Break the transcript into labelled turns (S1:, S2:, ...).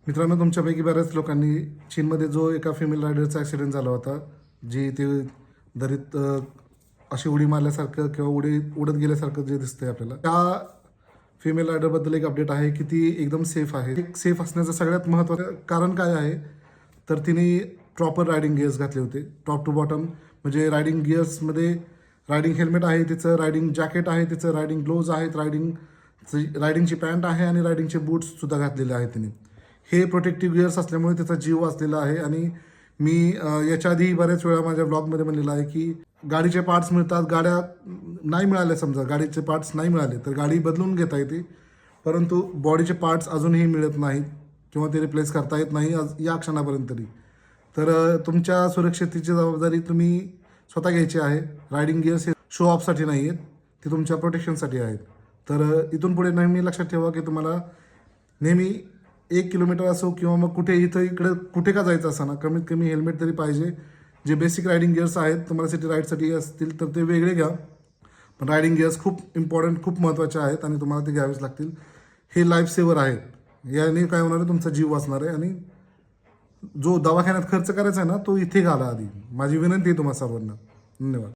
S1: मित्रांनो, तुमच्यापैकी बऱ्याच लोकांनी चीनमध्ये जो एका फिमेल रायडरचा ॲक्सिडेंट झाला होता, जी ते दरीत अशी उडी मारल्यासारखं किंवा उडत गेल्यासारखं जे दिसतंय आपल्याला, त्या फिमेल रायडरबद्दल एक अपडेट आहे की ती एकदम सेफ आहे. एक सेफ असण्याचं सगळ्यात महत्त्वाचं कारण काय आहे, तर तिने प्रॉपर रायडिंग गिअर्स घातले होते, टॉप टू बॉटम. म्हणजे रायडिंग गिअर्समध्ये रायडिंग हेल्मेट आहे तिचं, रायडिंग जॅकेट आहे तिचं, रायडिंग ग्लोव्ज आहेत, रायडिंगची पॅन्ट आहे आणि रायडिंगचे बूट्ससुद्धा घातलेले आहेत तिने. हे प्रोटेक्टिव्ह गिअर्स असल्यामुळे त्याचा जीव वाचलेला आहे. आणि मी याच्या आधी बऱ्याच वेळा माझ्या ब्लॉगमध्ये म्हणलेलं आहे की गाडीचे पार्ट्स मिळतात, गाड्या नाही मिळाल्या, समजा गाडीचे पार्ट्स नाही मिळाले तर गाडी बदलून घेता येते, परंतु बॉडीचे पार्ट्स अजूनही मिळत नाहीत किंवा ते रिप्लेस करता येत नाही या क्षणापर्यंत तरी. तर तुमच्या सुरक्षिततेची जबाबदारी तुम्ही स्वतः घ्यायची आहे. रायडिंग गिअर्स हे शो ऑफसाठी नाही आहेत, ते तुमच्या प्रोटेक्शनसाठी आहेत. तर इथून पुढे नेहमी लक्षात ठेवा की तुम्हाला नेहमी 1 किलोमीटर असो किंवा मग कुठे इकडे कुठे का जायचं असं ना, कमीत कमी हेल्मेट तरी पाहिजे. जे बेसिक रायडिंग गिअर्स आहेत तुम्हाला सिटी राईडसाठी असतील तर ते वेगळे घ्या, पण रायडिंग गिअर्स खूप इम्पॉर्टंट, खूप महत्त्वाचे आहेत आणि तुम्हाला ते घ्यावेच लागतील. हे लाईफ सेवर आहेत. याने काय होणार आहे, तुमचा जीव वाचणार आहे. आणि जो दवाखान्यात खर्च करायचा आहे ना, तो इथे घाला आधी. माझी विनंती आहे तुम्हाला सर्वांना. धन्यवाद.